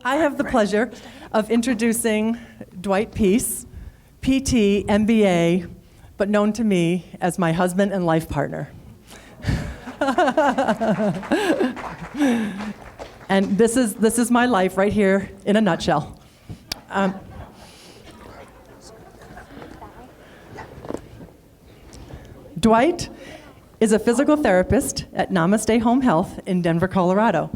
I have the pleasure of introducing Dwight Peace, PT, MBA, but known to me as my husband and life partner. And this is my life right here in a nutshell. Dwight is a physical therapist at Namaste Home Health in Denver, Colorado.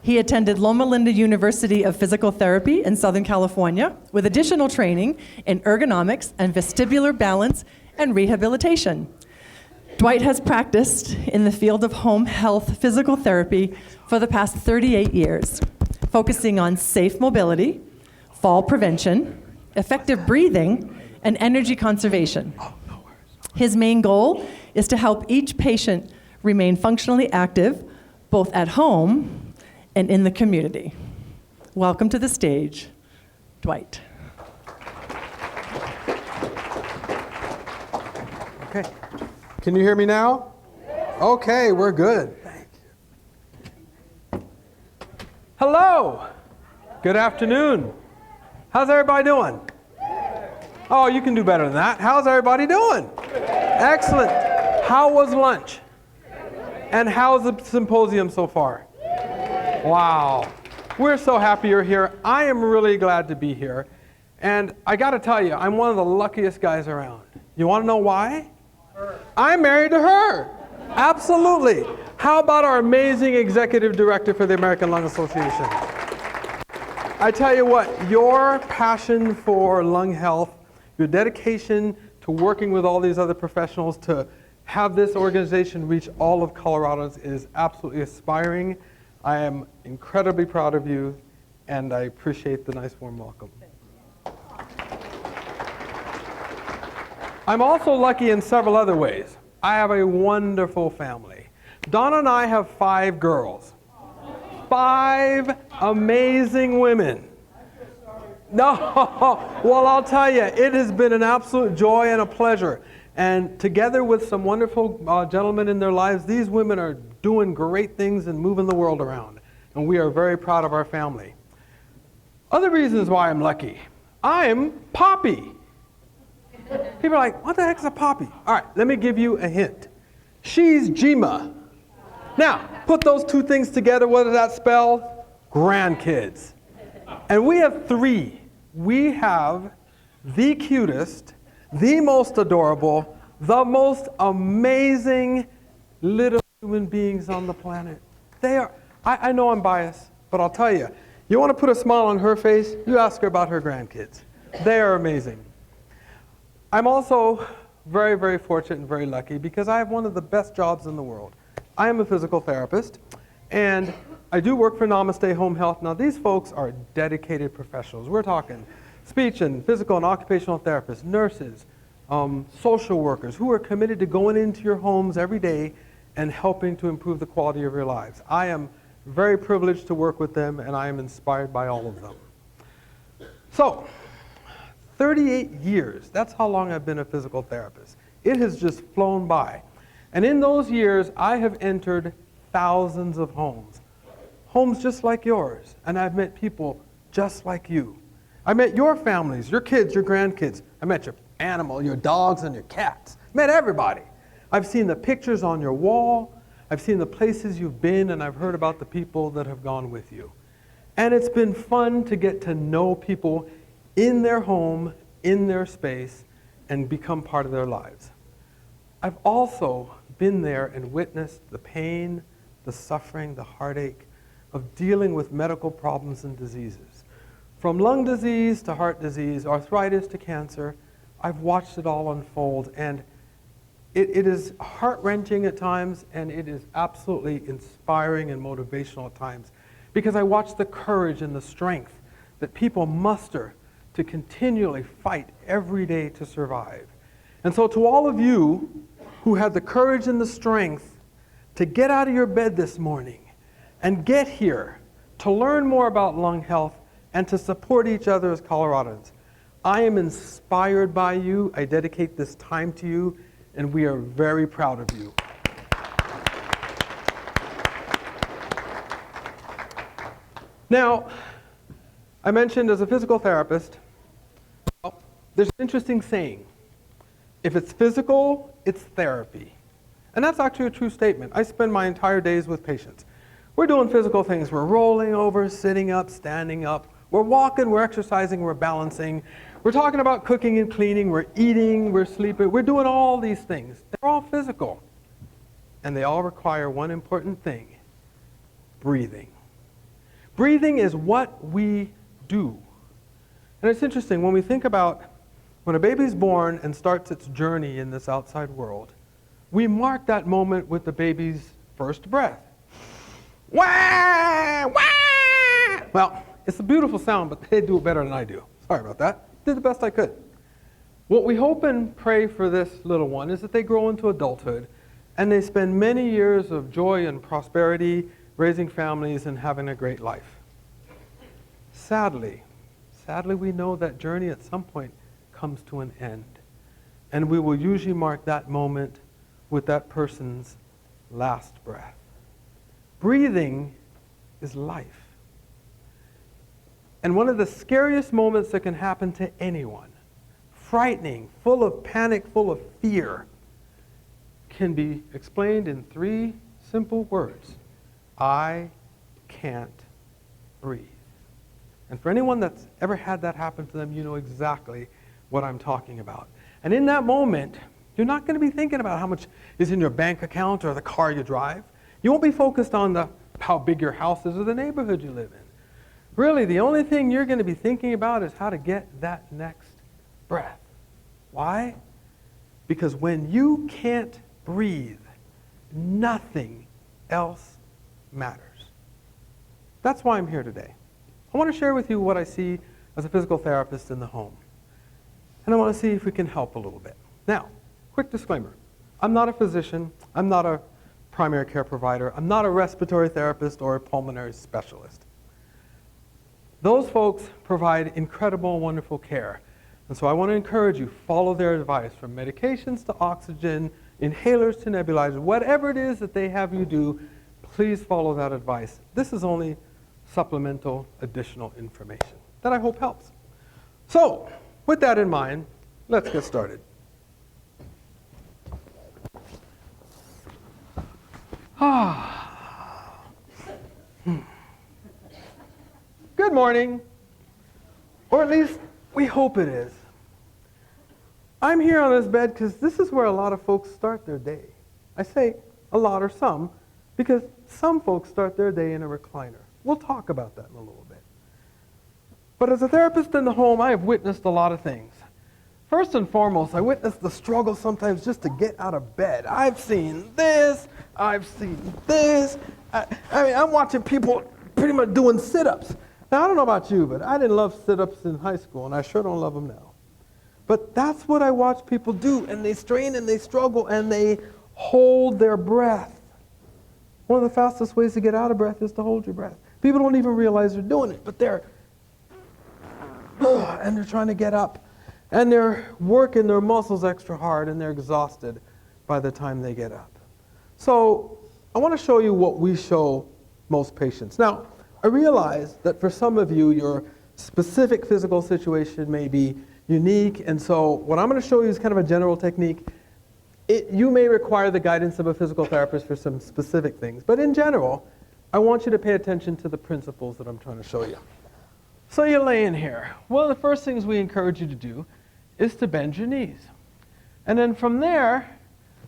He attended Loma Linda University of Physical Therapy in Southern California with additional training in ergonomics and vestibular balance and rehabilitation. Dwight has practiced in the field of home health physical therapy for the past 38 years, focusing on safe mobility, fall prevention, effective breathing, and energy conservation. His main goal is to help each patient remain functionally active, both at home and in the community. Welcome to the stage, Dwight. Okay. Can you hear me now? Okay, we're good. Thank you. Hello. Good afternoon. How's everybody doing? Oh, you can do better than that. How's everybody doing? Excellent. How was lunch? And how's the symposium so far? Wow. We're so happy you're here. I am really glad to be here. And I got to tell you, I'm one of the luckiest guys around. You want to know why? I'm married to her. Absolutely. How about our amazing executive director for the American Lung Association? I tell you what, your passion for lung health, your dedication to working with all these other professionals to have this organization reach all of Coloradans is absolutely inspiring. I am incredibly proud of you, and I appreciate the nice warm welcome. I'm also lucky in several other ways. I have a wonderful family. Donna and I have 5 girls. 5 amazing women. No, well, I'll tell you, it has been an absolute joy and a pleasure. And together with some wonderful gentlemen in their lives, these women are doing great things and moving the world around. And we are very proud of our family. Other reasons why I'm lucky. I'm Poppy. People are like, what the heck is a Poppy? All right, let me give you a hint. She's Jima. Now, put those two things together, what does that spell? Grandkids. And we have 3. We have the cutest, the most adorable, the most amazing little human beings on the planet. They are, I know I'm biased, but I'll tell you, you want to put a smile on her face, you ask her about her grandkids. They are amazing. I'm also very, very fortunate and very lucky because I have one of the best jobs in the world. I am a physical therapist, and I do work for Namaste Home Health. Now, these folks are dedicated professionals. We're talking speech and physical and occupational therapists, nurses, social workers who are committed to going into your homes every day and helping to improve the quality of your lives. I am very privileged to work with them, and I am inspired by all of them. So, 38 years, that's how long I've been a physical therapist. It has just flown by. And in those years, I have entered thousands of homes. Homes just like yours. And I've met people just like you. I met your families, your kids, your grandkids. I met your animal, your dogs and your cats. Met everybody. I've seen the pictures on your wall. I've seen the places you've been, and I've heard about the people that have gone with you. And it's been fun to get to know people in their home, in their space, and become part of their lives. I've also been there and witnessed the pain, the suffering, the heartache of dealing with medical problems and diseases. From lung disease to heart disease, arthritis to cancer, I've watched it all unfold, and it is heart-wrenching at times, and it is absolutely inspiring and motivational at times, because I watch the courage and the strength that people muster to continually fight every day to survive. And so to all of you who had the courage and the strength to get out of your bed this morning and get here to learn more about lung health and to support each other as Coloradans, I am inspired by you. I dedicate this time to you, and we are very proud of you. Now, I mentioned as a physical therapist, well, there's an interesting saying. If it's physical, it's therapy. And that's actually a true statement. I spend my entire days with patients. We're doing physical things. We're rolling over, sitting up, standing up. We're walking, we're exercising, we're balancing. We're talking about cooking and cleaning. We're eating, we're sleeping. We're doing all these things. They're all physical. And they all require one important thing: breathing. Breathing is what we do. And it's interesting, when we think about when a baby's born and starts its journey in this outside world, we mark that moment with the baby's first breath. Wah! Wah! Well, it's a beautiful sound, but they do it better than I do. Sorry about that. Did the best I could. What we hope and pray for this little one is that they grow into adulthood and they spend many years of joy and prosperity, raising families and having a great life. Sadly, we know that journey at some point comes to an end. And we will usually mark that moment with that person's last breath. Breathing is life. And one of the scariest moments that can happen to anyone, frightening, full of panic, full of fear, can be explained in 3 simple words: I can't breathe. And for anyone that's ever had that happen to them, you know exactly what I'm talking about. And in that moment, you're not going to be thinking about how much is in your bank account or the car you drive. You won't be focused on how big your house is or the neighborhood you live in. Really, the only thing you're going to be thinking about is how to get that next breath. Why? Because when you can't breathe, nothing else matters. That's why I'm here today. I want to share with you what I see as a physical therapist in the home. And I want to see if we can help a little bit. Now, quick disclaimer. I'm not a physician. I'm not a primary care provider. I'm not a respiratory therapist or a pulmonary specialist. Those folks provide incredible, wonderful care. And so I want to encourage you, follow their advice, from medications to oxygen, inhalers to nebulizers, whatever it is that they have you do, please follow that advice. This is only supplemental, additional information that I hope helps. So, with that in mind, let's get started. Good morning, or at least we hope it is. I'm here on this bed because this is where a lot of folks start their day. I say a lot or some because some folks start their day in a recliner. We'll talk about that in a little bit. But as a therapist in the home, I have witnessed a lot of things. First and foremost, I witnessed the struggle sometimes just to get out of bed. I've seen this, I've seen this. I mean, I'm watching people pretty much doing sit-ups. Now, I don't know about you, but I didn't love sit-ups in high school, and I sure don't love them now. But that's what I watch people do, and they strain and they struggle and they hold their breath. One of the fastest ways to get out of breath is to hold your breath. People don't even realize they're doing it, but they're trying to get up. And they're working their muscles extra hard, and they're exhausted by the time they get up. So I want to show you what we show most patients. Now, I realize that for some of you, your specific physical situation may be unique, and so what I'm going to show you is kind of a general technique. You may require the guidance of a physical therapist for some specific things, but in general, I want you to pay attention to the principles that I'm trying to show you. So you're laying here. One of the first things we encourage you to do is to bend your knees. And then from there,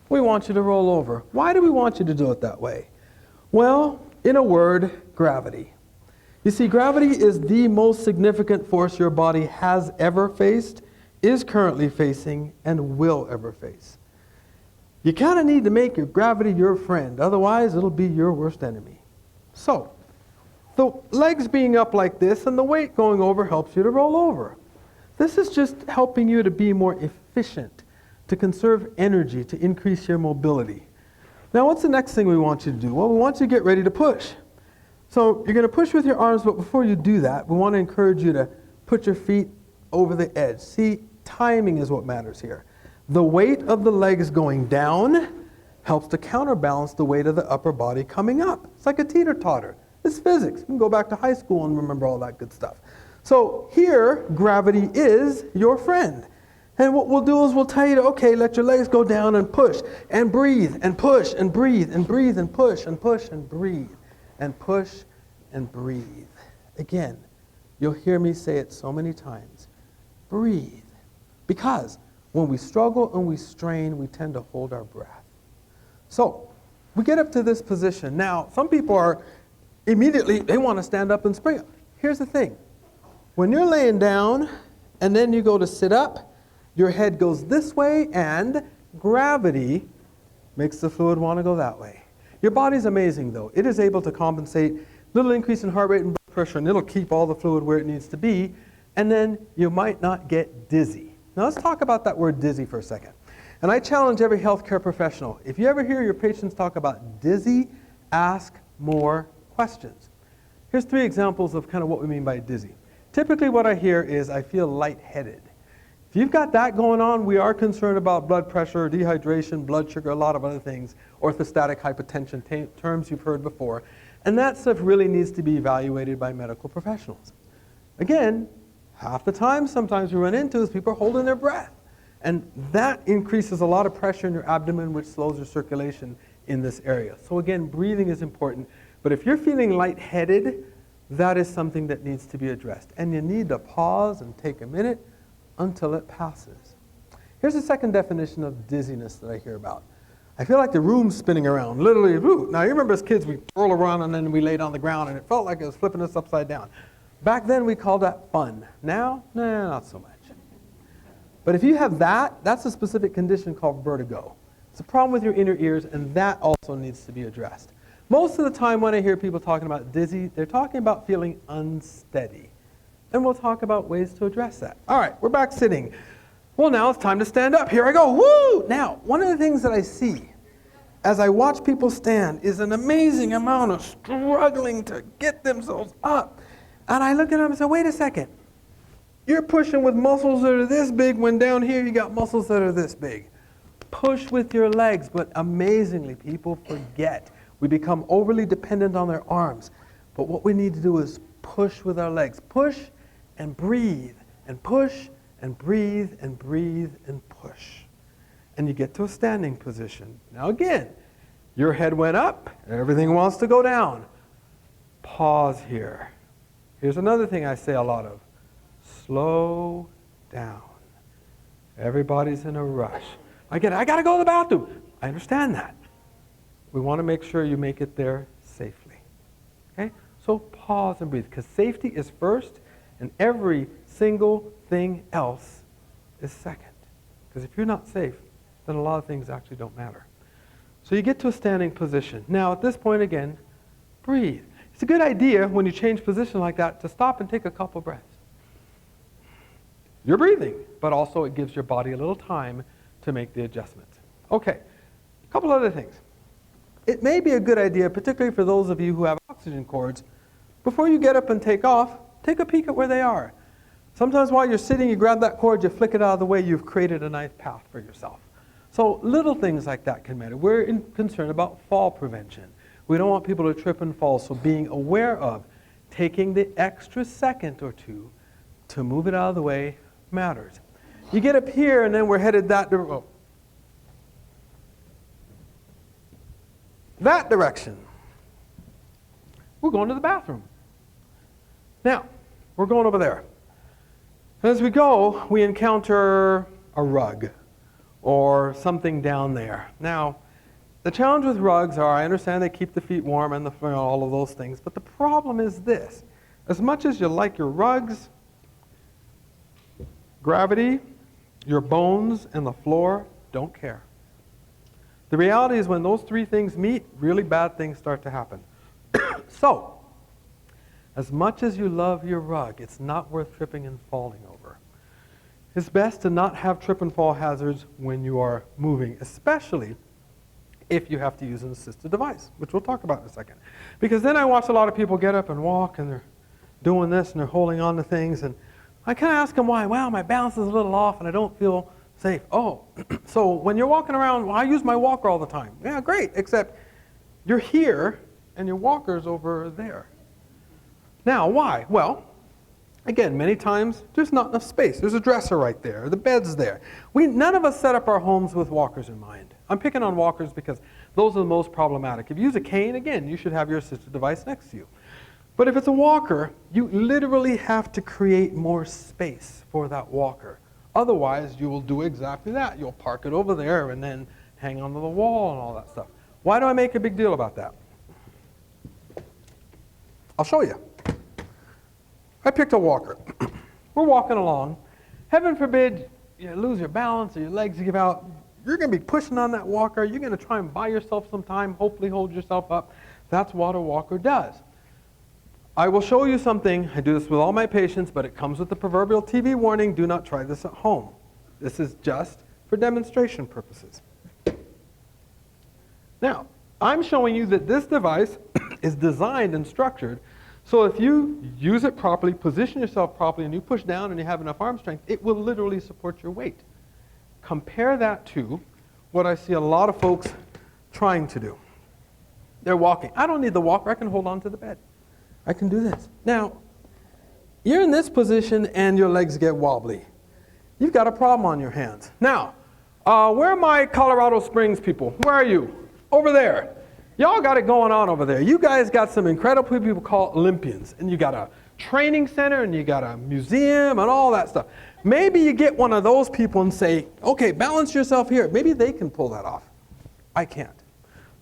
we want you to roll over. Why do we want you to do it that way? Well, in a word, gravity. You see, gravity is the most significant force your body has ever faced, is currently facing, and will ever face. You kind of need to make your gravity your friend, otherwise it'll be your worst enemy. So, the legs being up like this and the weight going over helps you to roll over. This is just helping you to be more efficient, to conserve energy, to increase your mobility. Now, what's the next thing we want you to do? Well, we want you to get ready to push. So you're going to push with your arms, but before you do that, we want to encourage you to put your feet over the edge. See, timing is what matters here. The weight of the legs going down helps to counterbalance the weight of the upper body coming up. It's like a teeter-totter. It's physics. You can go back to high school and remember all that good stuff. So here, gravity is your friend. And what we'll do is we'll tell you to, okay, let your legs go down and push and breathe and push and breathe and breathe and push and push and breathe and push and breathe. Again, you'll hear me say it so many times. Breathe. Because when we struggle and we strain, we tend to hold our breath. So we get up to this position. Now, some people are immediately, they want to stand up and spring up. Here's the thing. When you're laying down and then you go to sit up, your head goes this way and gravity makes the fluid want to go that way. Your body's amazing though. It is able to compensate little increase in heart rate and blood pressure, and it'll keep all the fluid where it needs to be, and then you might not get dizzy. Now let's talk about that word dizzy for a second. And I challenge every healthcare professional, if you ever hear your patients talk about dizzy, ask more questions. Here's 3 examples of kind of what we mean by dizzy. Typically what I hear is, I feel lightheaded. If you've got that going on, we are concerned about blood pressure, dehydration, blood sugar, a lot of other things, orthostatic hypotension, terms you've heard before. And that stuff really needs to be evaluated by medical professionals. Again, half the time, sometimes we run into is people are holding their breath. And that increases a lot of pressure in your abdomen, which slows your circulation in this area. So again, breathing is important. But if you're feeling lightheaded, that is something that needs to be addressed. And you need to pause and take a minute until it passes. Here's the second definition of dizziness that I hear about. I feel like the room's spinning around, literally. Woo. Now you remember as kids, we roll around and then we laid on the ground and it felt like it was flipping us upside down. Back then we called that fun. Now, nah, not so much. But if you have that, that's a specific condition called vertigo. It's a problem with your inner ears, and that also needs to be addressed. Most of the time when I hear people talking about dizzy, they're talking about feeling unsteady. And we'll talk about ways to address that. All right, we're back sitting. Well, now it's time to stand up. Here I go. Woo! Now, one of the things that I see as I watch people stand is an amazing amount of struggling to get themselves up. And I look at them and say, wait a second. You're pushing with muscles that are this big when down here you got muscles that are this big. Push with your legs, but amazingly, people forget. We become overly dependent on their arms. But what we need to do is push with our legs. Push and breathe, and push and breathe and breathe and push. And you get to a standing position. Now again, your head went up, everything wants to go down. Pause here. Here's another thing I say a lot of. Slow down. Everybody's in a rush. I gotta go to the bathroom. I understand that. We want to make sure you make it there safely. Okay? So pause and breathe, because safety is first and every single thing else is second. Because if you're not safe, then a lot of things actually don't matter. So you get to a standing position. Now at this point again, breathe. It's a good idea when you change position like that to stop and take a couple breaths. You're breathing, but also it gives your body a little time to make the adjustments. Okay, a couple other things. It may be a good idea, particularly for those of you who have oxygen cords, before you get up and take off, take a peek at where they are. Sometimes while you're sitting, you grab that cord, you flick it out of the way, you've created a nice path for yourself. So little things like that can matter. We're concerned about fall prevention. We don't want people to trip and fall, so being aware of taking the extra second or two to move it out of the way matters. You get up here and then we're headed that direction. We're going to the bathroom. Now, we're going over there. As we go, we encounter a rug or something down there. Now, the challenge with rugs are, I understand they keep the feet warm and all of those things, but the problem is this. As much as you like your rugs, gravity, your bones, and the floor don't care. The reality is when those 3 things meet, really bad things start to happen. So, as much as you love your rug, it's not worth tripping and falling over. It's best to not have trip and fall hazards when you are moving, especially if you have to use an assisted device, which we'll talk about in a second. Because then I watch a lot of people get up and walk, and they're doing this, and they're holding on to things, and I kind of ask them why. Well, my balance is a little off, and I don't feel safe. Oh, so when you're walking around, well, I use my walker all the time. Yeah, great, except you're here, and your walker's over there. Now, why? Well, Again, many times there's not enough space. There's a dresser right there, the bed's there. None of us set up our homes with walkers in mind. I'm picking on walkers because those are the most problematic. If you use a cane, again, you should have your assistive device next to you. But if it's a walker, you literally have to create more space for that walker. Otherwise, you will do exactly that. You'll park it over there and then hang onto the wall and all that stuff. Why do I make a big deal about that? I'll show you. I picked a walker. We're walking along. Heaven forbid you lose your balance or your legs give out. You're going to be pushing on that walker. You're going to try and buy yourself some time, hopefully hold yourself up. That's what a walker does. I will show you something. I do this with all my patients, but it comes with the proverbial TV warning. Do not try this at home. This is just for demonstration purposes. Now, I'm showing you that this device is designed and structured so if you use it properly, position yourself properly, and you push down and you have enough arm strength, it will literally support your weight. Compare that to what I see a lot of folks trying to do. They're walking. I don't need the walker. I can hold on to the bed. I can do this. Now, you're in this position and your legs get wobbly. You've got a problem on your hands. Now, where are my Colorado Springs people? Where are you? Over there. Y'all got it going on over there. You guys got some incredible people called Olympians. And you got a training center and you got a museum and all that stuff. Maybe you get one of those people and say, okay, balance yourself here. Maybe they can pull that off. I can't.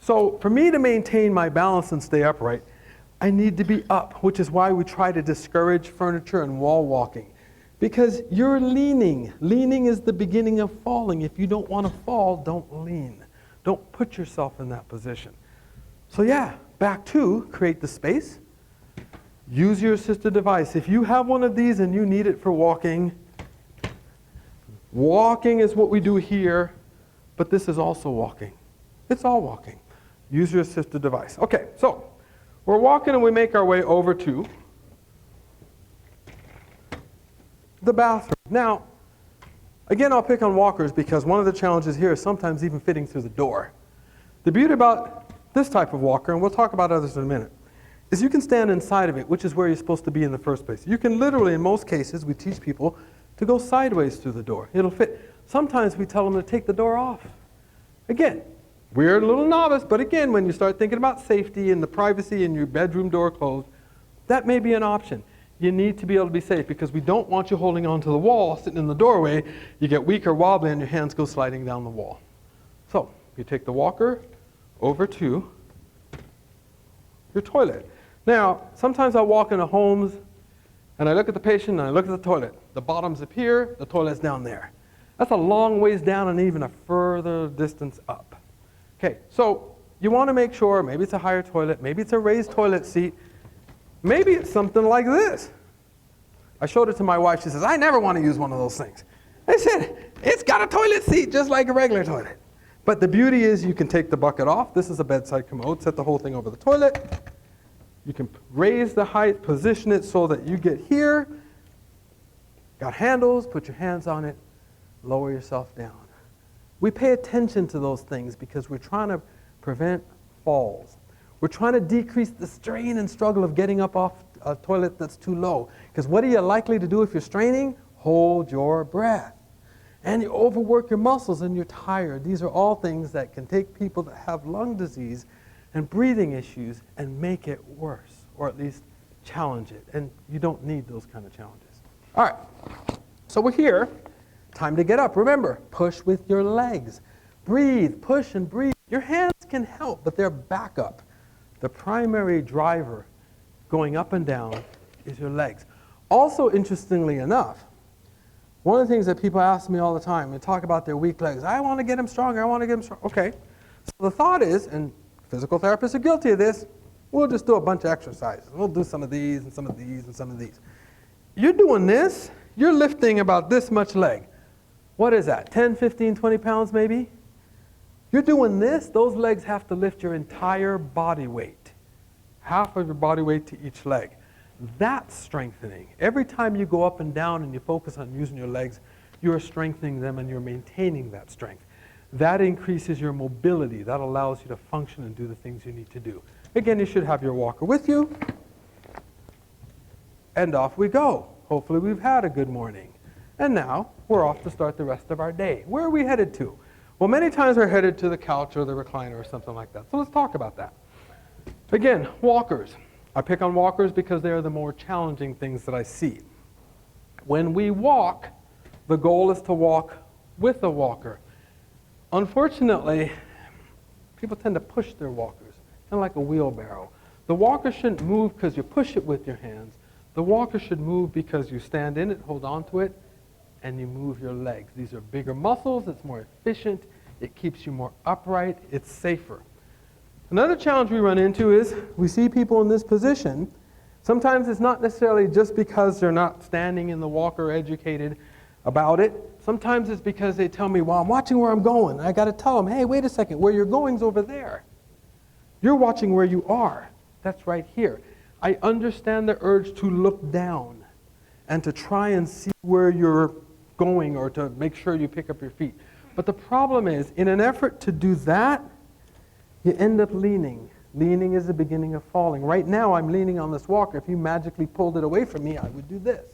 So for me to maintain my balance and stay upright, I need to be up, which is why we try to discourage furniture and wall walking. Because you're leaning. Leaning is the beginning of falling. If you don't want to fall, don't lean. Don't put yourself in that position. So yeah, back to create the space. Use your assistive device. If you have one of these and you need it for walking, walking is what we do here, but this is also walking. It's all walking. Use your assistive device. Okay, so we're walking and we make our way over to the bathroom. Now, again, I'll pick on walkers because one of the challenges here is sometimes even fitting through the door. The beauty about this type of walker, and we'll talk about others in a minute, is you can stand inside of it, which is where you're supposed to be in the first place. You can literally, in most cases, we teach people to go sideways through the door. It'll fit. Sometimes we tell them to take the door off. Again, we're a little novice, but again, when you start thinking about safety and the privacy and your bedroom door closed, that may be an option. You need to be able to be safe because we don't want you holding onto the wall, sitting in the doorway. You get weak or wobbly and your hands go sliding down the wall. So you take the walker over to your toilet. Now, sometimes I walk into homes and I look at the patient and I look at the toilet. The bottom's up here, the toilet's down there. That's a long ways down and even a further distance up. Okay, so you want to make sure, maybe it's a higher toilet, maybe it's a raised toilet seat, maybe it's something like this. I showed it to my wife. She says, I never want to use one of those things. I said, it's got a toilet seat just like a regular toilet. But the beauty is you can take the bucket off. This is a bedside commode. Set the whole thing over the toilet. You can raise the height, position it so that you get here. Got handles, put your hands on it, lower yourself down. We pay attention to those things because we're trying to prevent falls. We're trying to decrease the strain and struggle of getting up off a toilet that's too low. Because what are you likely to do if you're straining? Hold your breath. And you overwork your muscles and you're tired. These are all things that can take people that have lung disease and breathing issues and make it worse, or at least challenge it. And you don't need those kind of challenges. All right, so we're here. Time to get up. Remember, push with your legs. Breathe, push and breathe. Your hands can help, but they're backup. The primary driver going up and down is your legs. Also, interestingly enough, one of the things that people ask me all the time, they talk about their weak legs. I want to get them stronger. I want to get them stronger. Okay. So the thought is, and physical therapists are guilty of this, we'll just do a bunch of exercises. We'll do some of these and some of these and some of these. You're doing this. You're lifting about this much leg. What is that? 10, 15, 20 pounds maybe? You're doing this. Those legs have to lift your entire body weight. Half of your body weight to each leg. That's strengthening. Every time you go up and down and you focus on using your legs, you're strengthening them and you're maintaining that strength. That increases your mobility. That allows you to function and do the things you need to do. Again, you should have your walker with you. And off we go. Hopefully we've had a good morning. And now we're off to start the rest of our day. Where are we headed to? Well, many times we're headed to the couch or the recliner or something like that. So let's talk about that. Again, walkers. I pick on walkers because they are the more challenging things that I see. When we walk, the goal is to walk with a walker. Unfortunately, people tend to push their walkers, kind of like a wheelbarrow. The walker shouldn't move because you push it with your hands. The walker should move because you stand in it, hold on to it, and you move your legs. These are bigger muscles, it's more efficient, it keeps you more upright, it's safer. Another challenge we run into is we see people in this position. Sometimes it's not necessarily just because they're not standing in the walker educated about it. Sometimes it's because they tell me, well, I'm watching where I'm going. I got to tell them, hey, wait a second, where you're going's over there. You're watching where you are. That's right here. I understand the urge to look down and to try and see where you're going or to make sure you pick up your feet. But the problem is, in an effort to do that, you end up leaning. Leaning is the beginning of falling. Right now, I'm leaning on this walker. If you magically pulled it away from me, I would do this.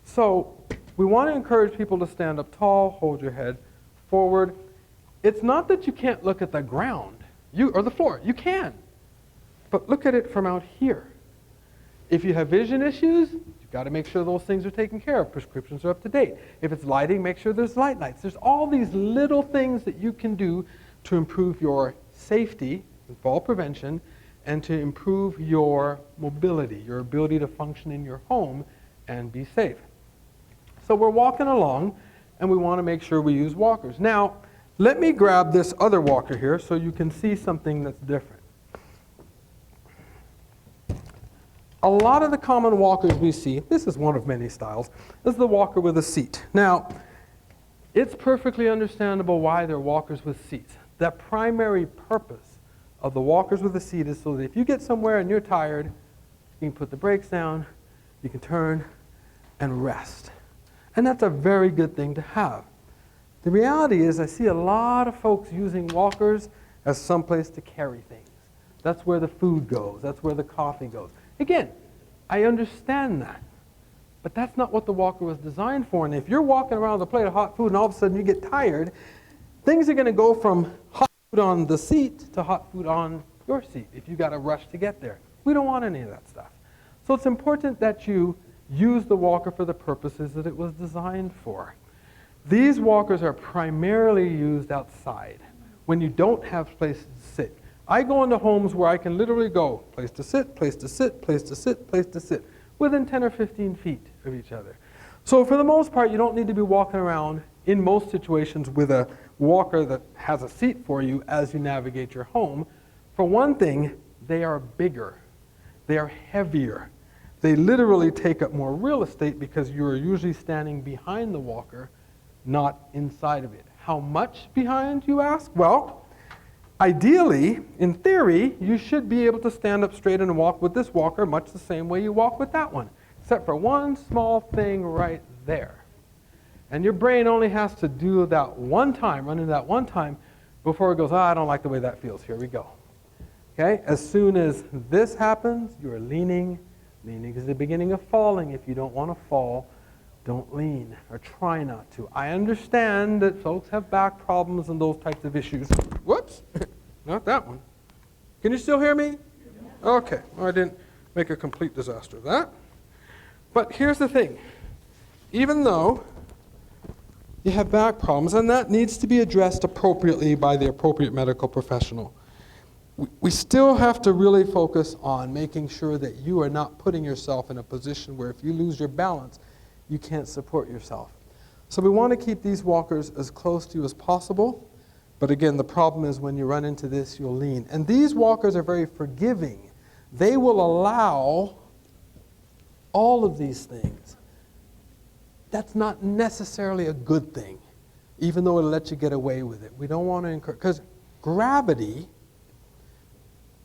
So we want to encourage people to stand up tall, hold your head forward. It's not that you can't look at the ground or the floor. You can. But look at it from out here. If you have vision issues, you've got to make sure those things are taken care of. Prescriptions are up to date. If it's lighting, make sure there's lights. There's all these little things that you can do to improve your safety and fall prevention and to improve your mobility, your ability to function in your home and be safe. So we're walking along and we want to make sure we use walkers. Now, let me grab this other walker here so you can see something that's different. A lot of the common walkers we see, this is one of many styles, is the walker with a seat. Now, it's perfectly understandable why they're walkers with seats. The primary purpose of the walkers with a seat is so that if you get somewhere and you're tired, you can put the brakes down, you can turn and rest. And that's a very good thing to have. The reality is I see a lot of folks using walkers as someplace to carry things. That's where the food goes. That's where the coffee goes. Again, I understand that. But that's not what the walker was designed for. And if you're walking around with a plate of hot food and all of a sudden you get tired, things are going to go from hot food on the seat to hot food on your seat if you got to rush to get there. We don't want any of that stuff. So it's important that you use the walker for the purposes that it was designed for. These walkers are primarily used outside when you don't have places to sit. I go into homes where I can literally go place to sit, place to sit, place to sit, place to sit, within 10 or 15 feet of each other. So for the most part, you don't need to be walking around in most situations with a walker that has a seat for you as you navigate your home. For one thing, they are bigger. They are heavier. They literally take up more real estate because you are usually standing behind the walker, not inside of it. How much behind, you ask? Well, ideally, in theory, you should be able to stand up straight and walk with this walker much the same way you walk with that one, except for one small thing right there. And your brain only has to do that one time, run into that one time, before it goes, I don't like the way that feels. Here we go. Okay? As soon as this happens, you're leaning. Leaning is the beginning of falling. If you don't want to fall, don't lean or try not to. I understand that folks have back problems and those types of issues. Whoops, not that one. Can you still hear me? Okay, well, I didn't make a complete disaster of that. But here's the thing. Even though you have back problems, and that needs to be addressed appropriately by the appropriate medical professional, we still have to really focus on making sure that you are not putting yourself in a position where if you lose your balance, you can't support yourself. So we want to keep these walkers as close to you as possible. But again, the problem is when you run into this, you'll lean. And these walkers are very forgiving. They will allow all of these things. That's not necessarily a good thing, even though it'll let you get away with it. We don't want to encourage, because gravity,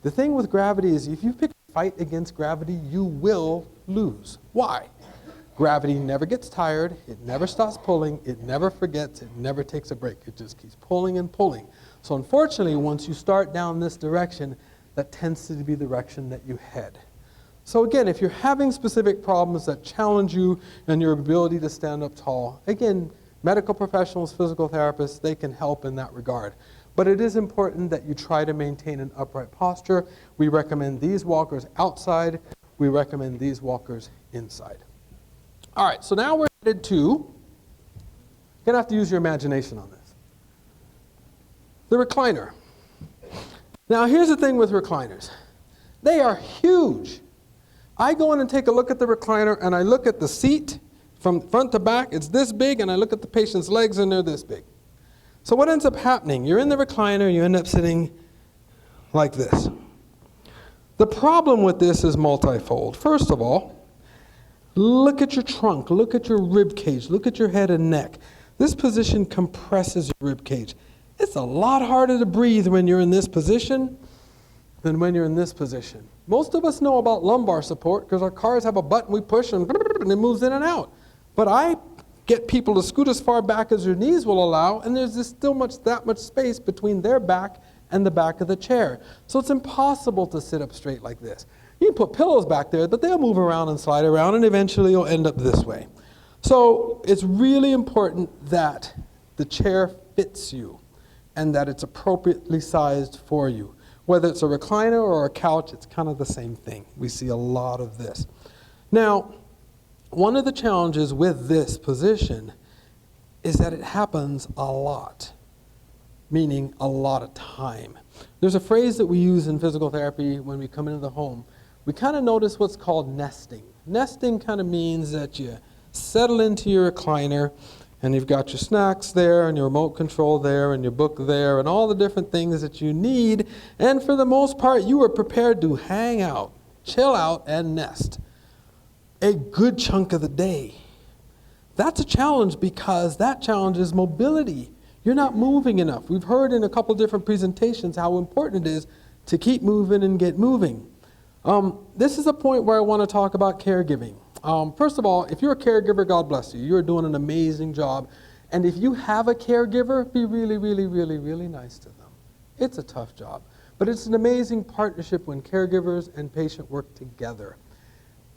the thing with gravity is if you pick a fight against gravity, you will lose. Why? Gravity never gets tired, it never stops pulling, it never forgets, it never takes a break. It just keeps pulling and pulling. So unfortunately, once you start down this direction, that tends to be the direction that you head. So again, if you're having specific problems that challenge you and your ability to stand up tall, again, medical professionals, physical therapists, they can help in that regard. But it is important that you try to maintain an upright posture. We recommend these walkers outside. We recommend these walkers inside. All right, so now we're headed to, you're going to have to use your imagination on this. The recliner. Now here's the thing with recliners. They are huge. I go in and take a look at the recliner and I look at the seat from front to back, it's this big, and I look at the patient's legs and they're this big. So what ends up happening? You're in the recliner, you end up sitting like this. The problem with this is multifold. First of all, look at your trunk, look at your rib cage, look at your head and neck. This position compresses your rib cage. It's a lot harder to breathe when you're in this position than when you're in this position. Most of us know about lumbar support because our cars have a button we push and it moves in and out. But I get people to scoot as far back as their knees will allow, and there's just still that much space between their back and the back of the chair. So it's impossible to sit up straight like this. You can put pillows back there, but they'll move around and slide around, and eventually you'll end up this way. So it's really important that the chair fits you and that it's appropriately sized for you. Whether it's a recliner or a couch, it's kind of the same thing. We see a lot of this. Now, one of the challenges with this position is that it happens a lot, meaning a lot of time. There's a phrase that we use in physical therapy when we come into the home. We kind of notice what's called nesting. Nesting kind of means that you settle into your recliner and you've got your snacks there and your remote control there and your book there and all the different things that you need. And for the most part, you are prepared to hang out, chill out, and nest a good chunk of the day. That's a challenge because that challenge is mobility. You're not moving enough. We've heard in a couple different presentations how important it is to keep moving and get moving. This is a point where I want to talk about caregiving. First of all, if you're a caregiver, God bless you. You're doing an amazing job. And if you have a caregiver, be really, really, really, really nice to them. It's a tough job. But it's an amazing partnership when caregivers and patient work together.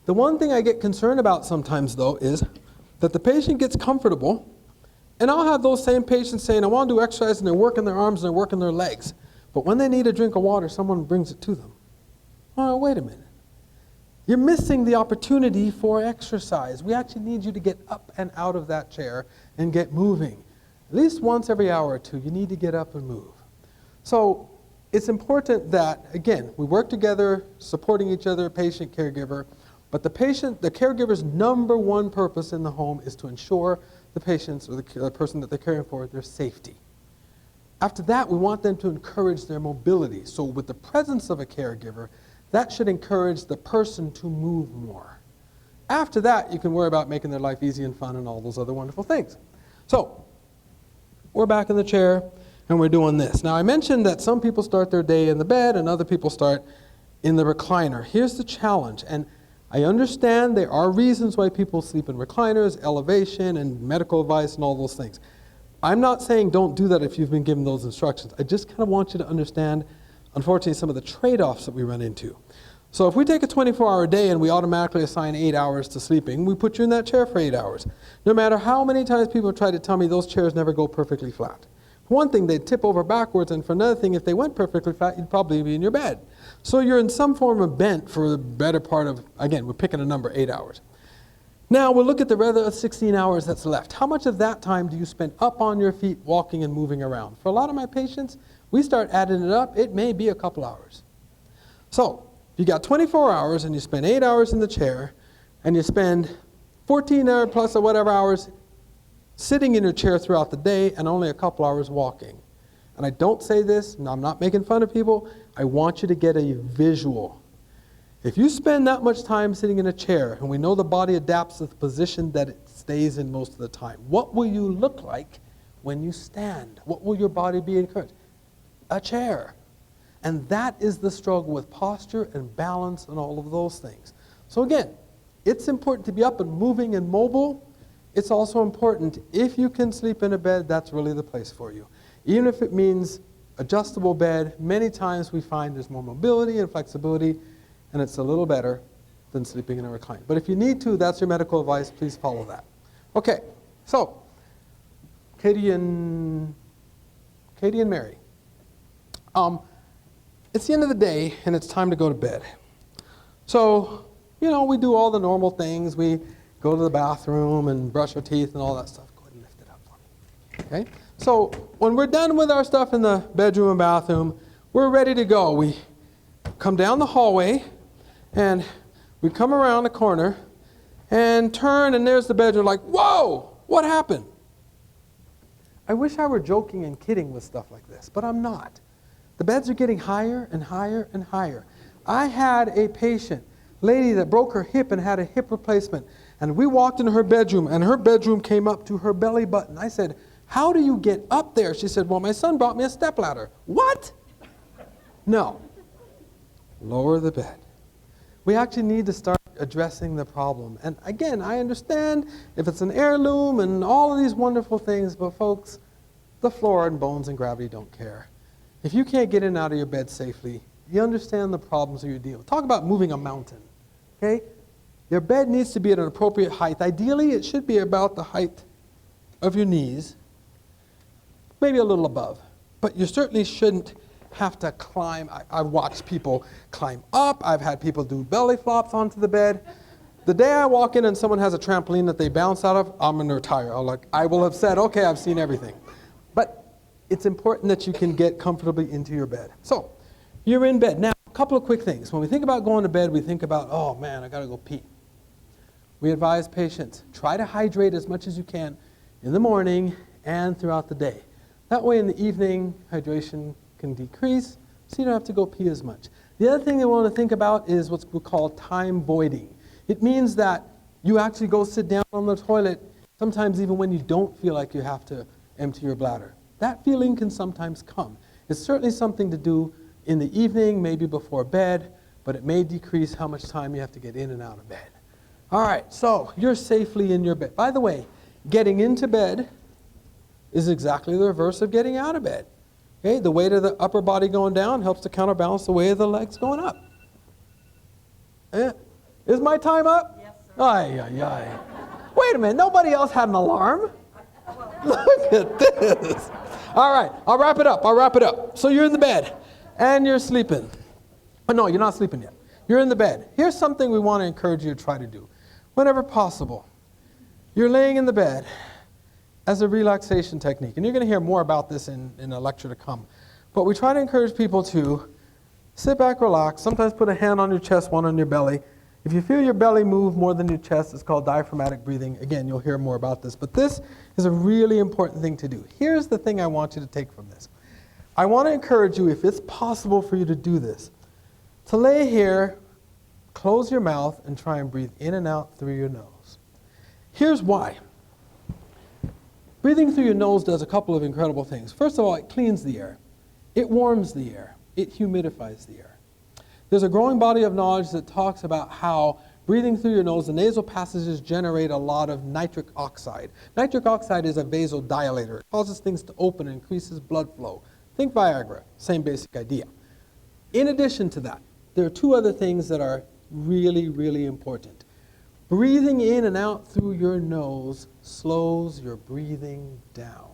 The one thing I get concerned about sometimes, though, is that the patient gets comfortable, and I'll have those same patients saying, I want to do exercise, and they're working their arms and they're working their legs. But when they need a drink of water, someone brings it to them. Oh, wait a minute. You're missing the opportunity for exercise. We actually need you to get up and out of that chair and get moving. At least once every hour or two, you need to get up and move. So it's important that, again, we work together, supporting each other, patient, caregiver, but the caregiver's number one purpose in the home is to ensure the patient's or the person that they're caring for, their safety. After that, we want them to encourage their mobility. So with the presence of a caregiver, that should encourage the person to move more. After that, you can worry about making their life easy and fun and all those other wonderful things. So we're back in the chair and we're doing this. Now I mentioned that some people start their day in the bed and other people start in the recliner. Here's the challenge, and I understand there are reasons why people sleep in recliners, elevation, and medical advice and all those things. I'm not saying don't do that if you've been given those instructions. I just kind of want you to understand, unfortunately, some of the trade-offs that we run into. So if we take a 24-hour day and we automatically assign 8 hours to sleeping, we put you in that chair for 8 hours. No matter how many times people try to tell me those chairs never go perfectly flat. For one thing, they'd tip over backwards, and for another thing, if they went perfectly flat, you'd probably be in your bed. So you're in some form of bent for the better part of, again, we're picking a number, 8 hours. Now we'll look at the other 16 hours that's left. How much of that time do you spend up on your feet, walking and moving around? For a lot of my patients, we start adding it up, it may be a couple hours. So you got 24 hours and you spend 8 hours in the chair and you spend 14 hours plus or whatever hours sitting in your chair throughout the day and only a couple hours walking. And I don't say this, and I'm not making fun of people, I want you to get a visual. If you spend that much time sitting in a chair, and we know the body adapts to the position that it stays in most of the time, what will you look like when you stand? What will your body be encouraged? A chair. And that is the struggle with posture and balance and all of those things. So again, it's important to be up and moving and mobile. It's also important, if you can sleep in a bed, that's really the place for you. Even if it means adjustable bed, many times we find there's more mobility and flexibility, and it's a little better than sleeping in a recline. But if you need to, that's your medical advice. Please follow that. Okay, so Katie and Mary. It's the end of the day, and it's time to go to bed. So, we do all the normal things. We go to the bathroom and brush our teeth and all that stuff. Go ahead and lift it up for me. Okay? So, when we're done with our stuff in the bedroom and bathroom, we're ready to go. We come down the hallway, and we come around the corner and turn, and there's the bedroom. Like, whoa, what happened? I wish I were joking and kidding with stuff like this, but I'm not. The beds are getting higher and higher and higher. I had a patient, lady that broke her hip and had a hip replacement, and we walked into her bedroom, and her bedroom came up to her belly button. I said, how do you get up there? She said, well, my son brought me a stepladder. What? No. Lower the bed. We actually need to start addressing the problem. And again, I understand if it's an heirloom and all of these wonderful things, but folks, the floor and bones and gravity don't care. If you can't get in and out of your bed safely, you understand the problems that you're dealing with. Talk about moving a mountain, okay? Your bed needs to be at an appropriate height. Ideally, it should be about the height of your knees, maybe a little above. But you certainly shouldn't have to climb. I've watched people climb up. I've had people do belly flops onto the bed. The day I walk in and someone has a trampoline that they bounce out of, I'm going to retire. I will have said, okay, I've seen everything. But it's important that you can get comfortably into your bed. So, you're in bed. Now, a couple of quick things. When we think about going to bed, we think about, oh man, I got to go pee. We advise patients, try to hydrate as much as you can in the morning and throughout the day. That way in the evening, hydration can decrease, so you don't have to go pee as much. The other thing they want to think about is what's we call time voiding. It means that you actually go sit down on the toilet, sometimes even when you don't feel like you have to empty your bladder. That feeling can sometimes come. It's certainly something to do in the evening, maybe before bed, but it may decrease how much time you have to get in and out of bed. All right, so you're safely in your bed. By the way, getting into bed is exactly the reverse of getting out of bed. Okay, the weight of the upper body going down helps to counterbalance the weight of the legs going up. Is my time up? Yes, sir. Ay, ay, ay. Wait a minute, nobody else had an alarm? Look at this. All right, I'll wrap it up. So you're in the bed, and you're sleeping. Oh, no, you're not sleeping yet. You're in the bed. Here's something we want to encourage you to try to do. Whenever possible, you're laying in the bed as a relaxation technique. And you're going to hear more about this in a lecture to come. But we try to encourage people to sit back, relax, sometimes put a hand on your chest, one on your belly. If you feel your belly move more than your chest, it's called diaphragmatic breathing. Again, you'll hear more about this. But this is a really important thing to do. Here's the thing I want you to take from this. I want to encourage you, if it's possible for you to do this, to lay here, close your mouth, and try and breathe in and out through your nose. Here's why. Breathing through your nose does a couple of incredible things. First of all, it cleans the air. It warms the air. It humidifies the air. There's a growing body of knowledge that talks about how breathing through your nose, the nasal passages generate a lot of nitric oxide. Nitric oxide is a vasodilator. It causes things to open and increases blood flow. Think Viagra, same basic idea. In addition to that, there are two other things that are really, really important. Breathing in and out through your nose slows your breathing down.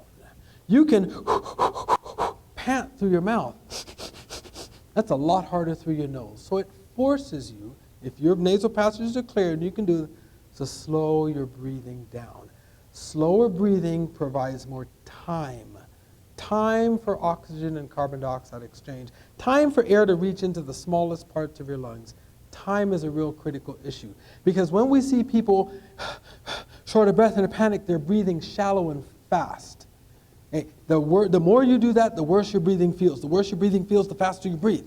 You can pant through your mouth. That's a lot harder through your nose. So it forces you, if your nasal passages are clear, and you can do it, to slow your breathing down. Slower breathing provides more time. Time for oxygen and carbon dioxide exchange. Time for air to reach into the smallest parts of your lungs. Time is a real critical issue. Because when we see people short of breath in a panic, they're breathing shallow and fast. Hey, the more you do that, the worse your breathing feels. The worse your breathing feels, the faster you breathe.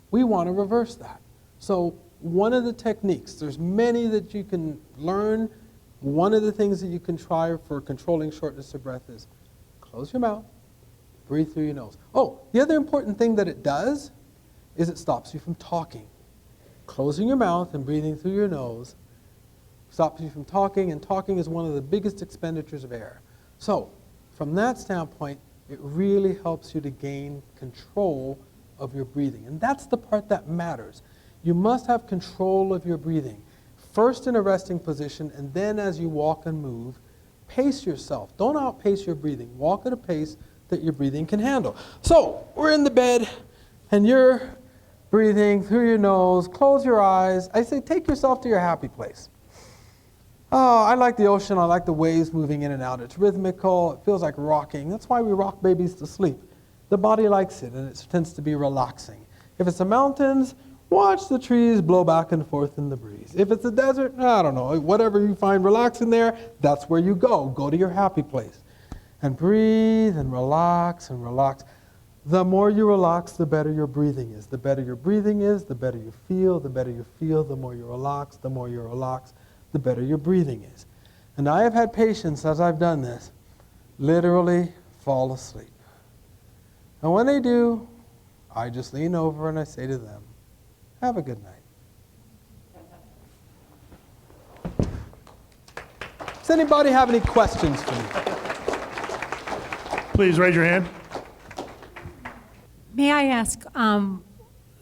We want to reverse that. So one of the techniques, there's many that you can learn. One of the things that you can try for controlling shortness of breath is close your mouth, breathe through your nose. Oh, the other important thing that it does is it stops you from talking. Closing your mouth and breathing through your nose stops you from talking, and talking is one of the biggest expenditures of air. So, from that standpoint, it really helps you to gain control of your breathing. And that's the part that matters. You must have control of your breathing. First in a resting position, and then as you walk and move, pace yourself. Don't outpace your breathing. Walk at a pace that your breathing can handle. So we're in the bed, and you're breathing through your nose. Close your eyes. I say take yourself to your happy place. Oh, I like the ocean. I like the waves moving in and out. It's rhythmical. It feels like rocking. That's why we rock babies to sleep. The body likes it, and it tends to be relaxing. If it's the mountains, watch the trees blow back and forth in the breeze. If it's a desert, I don't know, whatever you find relaxing there, that's where you go. Go to your happy place. And breathe and relax and relax. The more you relax, the better your breathing is. The better your breathing is, the better you feel. The better you feel, the more you relax. The more you relax, the better your breathing is. And I have had patients, as I've done this, literally fall asleep. And when they do, I just lean over and I say to them, have a good night. Does anybody have any questions for me? Please raise your hand. May I ask,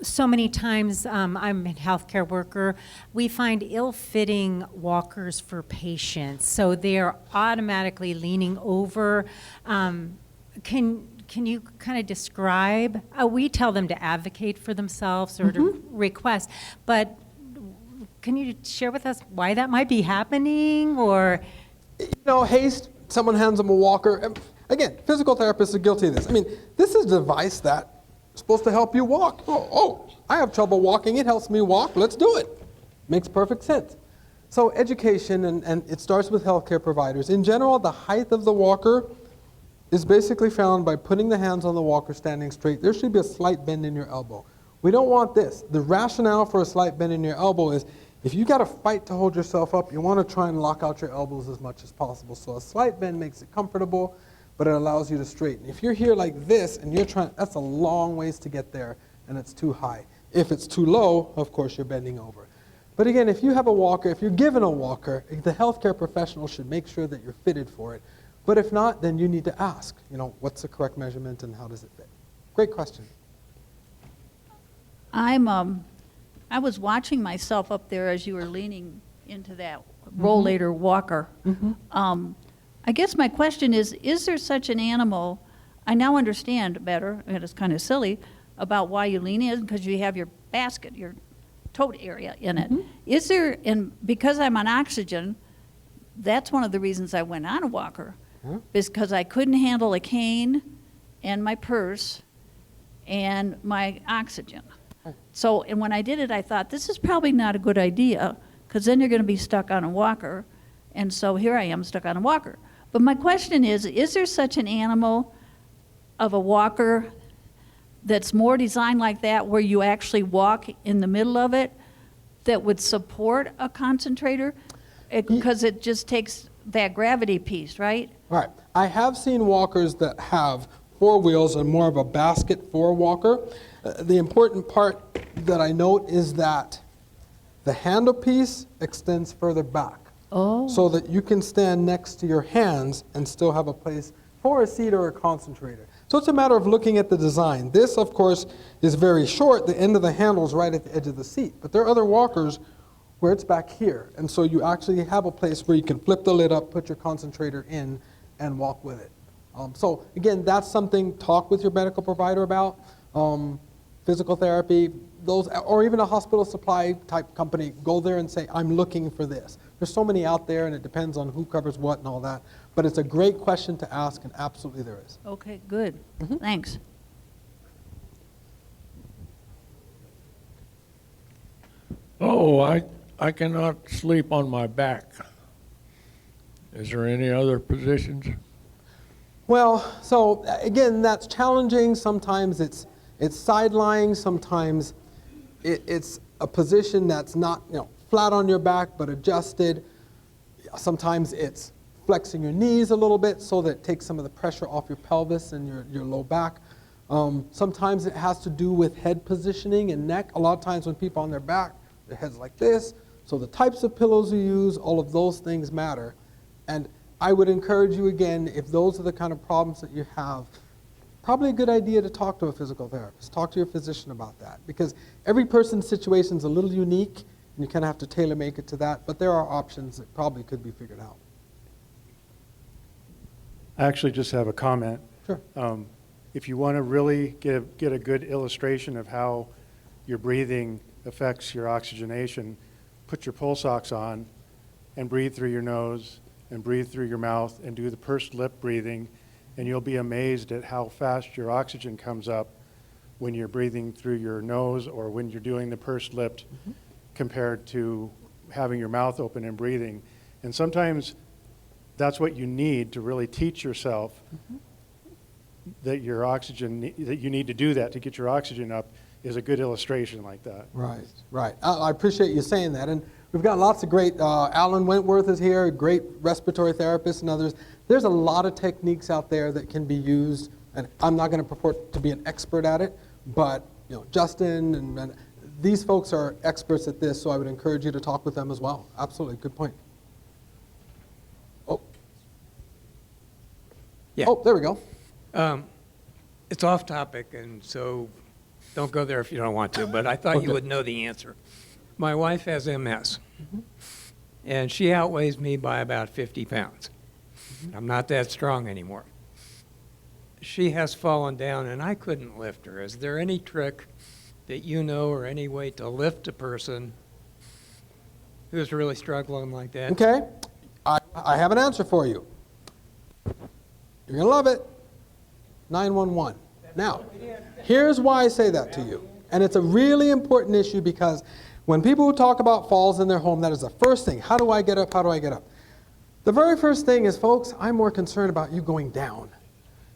so many times I'm a healthcare worker, we find ill-fitting walkers for patients, so they're automatically leaning over. Can you kind of describe, we tell them to advocate for themselves or to request, but can you share with us why that might be happening, or? You know, haste, someone hands them a walker. Again, physical therapists are guilty of this. I mean, this is a device that's supposed to help you walk. Oh, I have trouble walking. It helps me walk. Let's do it. Makes perfect sense. So education, and it starts with healthcare providers. In general, the height of the walker is basically found by putting the hands on the walker standing straight. There should be a slight bend in your elbow. We don't want this. The rationale for a slight bend in your elbow is if you got to fight to hold yourself up, you want to try and lock out your elbows as much as possible. So a slight bend makes it comfortable, but it allows you to straighten. If you're here like this and you're trying, that's a long ways to get there, and it's too high. If it's too low, of course, you're bending over. But again, if you have a walker, if you're given a walker, the healthcare professional should make sure that you're fitted for it. But if not, then you need to ask, what's the correct measurement and how does it fit? Great question. I was watching myself up there as you were leaning into that rollator walker. I guess my question is there such an animal? I now understand better, and it's kind of silly, about why you lean in, because you have your basket, your tote area in it. Is there, and because I'm on oxygen, that's one of the reasons I went on a walker, because I couldn't handle a cane and my purse and my oxygen. So, and when I did it, I thought, this is probably not a good idea, because then you're going to be stuck on a walker. And so here I am stuck on a walker. But my question is there such an animal of a walker that's more designed like that, where you actually walk in the middle of it, that would support a concentrator? Because it just takes that gravity piece, right? Right. I have seen walkers that have 4 wheels and more of a basket for a walker. The important part that I note is that the handle piece extends further back. So that you can stand next to your hands and still have a place for a seat or a concentrator. So it's a matter of looking at the design. This, of course, is very short. The end of the handle is right at the edge of the seat. But there are other walkers where it's back here. And so you actually have a place where you can flip the lid up, put your concentrator in, and walk with it. So again, that's something, talk with your medical provider about. Physical therapy, those, or even a hospital supply type company, go there and say, I'm looking for this. There's so many out there, and it depends on who covers what and all that. But it's a great question to ask, and absolutely there is. Okay, good. Thanks. Oh, I cannot sleep on my back. Is there any other positions? Well, so again, that's challenging. Sometimes it's side lying. Sometimes it's a position that's not flat on your back but adjusted. Sometimes it's flexing your knees a little bit so that it takes some of the pressure off your pelvis and your low back. Sometimes it has to do with head positioning and neck. A lot of times when people are on their back, their head's like this. So the types of pillows you use, all of those things matter. And I would encourage you again, if those are the kind of problems that you have, probably a good idea to talk to a physical therapist. Talk to your physician about that, because every person's situation is a little unique, You kind of have to tailor make it to that, but there are options that probably could be figured out. I actually just have a comment. Sure. If you want to really get a good illustration of how your breathing affects your oxygenation, put your pulse ox on and breathe through your nose and breathe through your mouth and do the pursed lip breathing, and you'll be amazed at how fast your oxygen comes up when you're breathing through your nose or when you're doing the pursed lips compared to having your mouth open and breathing. And sometimes that's what you need to really teach yourself that your oxygen, that you need to do that to get your oxygen up, is a good illustration like that. Right, right. I appreciate you saying that. And we've got lots of great, Alan Wentworth is here, great respiratory therapists and others. There's a lot of techniques out there that can be used, and I'm not going to purport to be an expert at it, but Justin and these folks are experts at this, so I would encourage you to talk with them as well. Absolutely, good point. Yeah. Oh, there we go. It's off topic, and so don't go there if you don't want to, but I thought you would know the answer. My wife has MS, and she outweighs me by about 50 pounds. I'm not that strong anymore. She has fallen down, and I couldn't lift her. Is there any trick that you know or any way to lift a person who's really struggling like that? Okay, I have an answer for you. You're going to love it. 911. Now, here's why I say that to you. And it's a really important issue because when people talk about falls in their home, that is the first thing. How do I get up? How do I get up? The very first thing is, folks, I'm more concerned about you going down.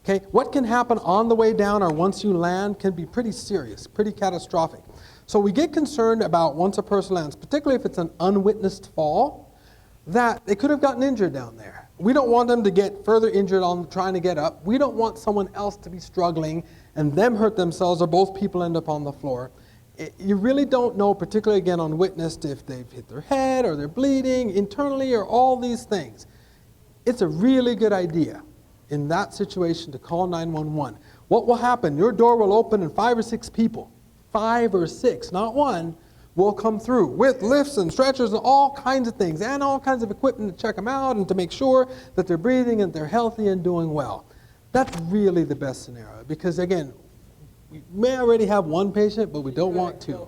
Okay, what can happen on the way down or once you land can be pretty serious, pretty catastrophic. So we get concerned about once a person lands, particularly if it's an unwitnessed fall, that they could have gotten injured down there. We don't want them to get further injured on trying to get up. We don't want someone else to be struggling and them hurt themselves or both people end up on the floor. You really don't know, particularly again unwitnessed, if they've hit their head or they're bleeding internally or all these things. It's a really good idea in that situation to call 911. What will happen? Your door will open and 5 or 6 people, 5 or 6, not one, will come through with lifts and stretchers and all kinds of things and all kinds of equipment to check them out and to make sure that they're breathing and they're healthy and doing well. That's really the best scenario because, again, we may already have one patient, but we don't want two.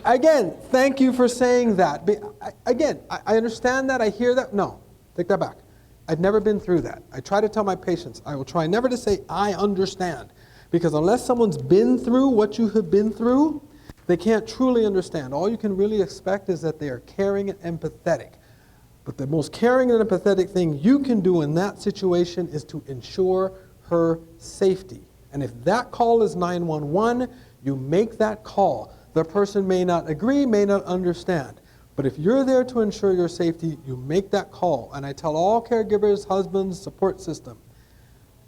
Again, thank you for saying that. Again, I understand that. I hear that. No, take that back. I've never been through that. I try to tell my patients, I will try never to say, I understand. Because unless someone's been through what you have been through, they can't truly understand. All you can really expect is that they are caring and empathetic. But the most caring and empathetic thing you can do in that situation is to ensure her safety. And if that call is 911, you make that call. The person may not agree, may not understand. But if you're there to ensure your safety, you make that call. And I tell all caregivers, husbands, support system,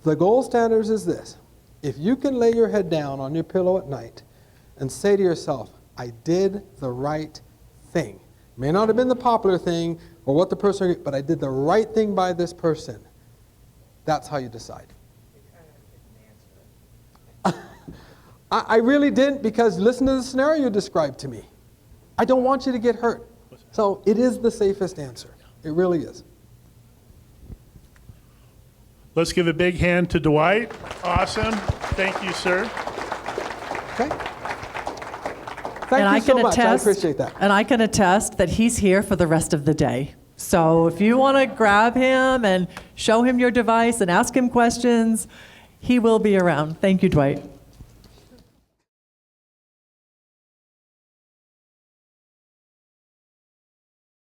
the gold standards is this. If you can lay your head down on your pillow at night and say to yourself, I did the right thing. May not have been the popular thing or what the person, but I did the right thing by this person. That's how you decide. I really didn't because listen to the scenario you described to me. I don't want you to get hurt. So it is the safest answer. It really is. Let's give a big hand to Dwight. Awesome. Thank you, sir. Okay. Thank you so much. I appreciate that. And I can attest that he's here for the rest of the day. So if you want to grab him and show him your device and ask him questions, he will be around. Thank you, Dwight.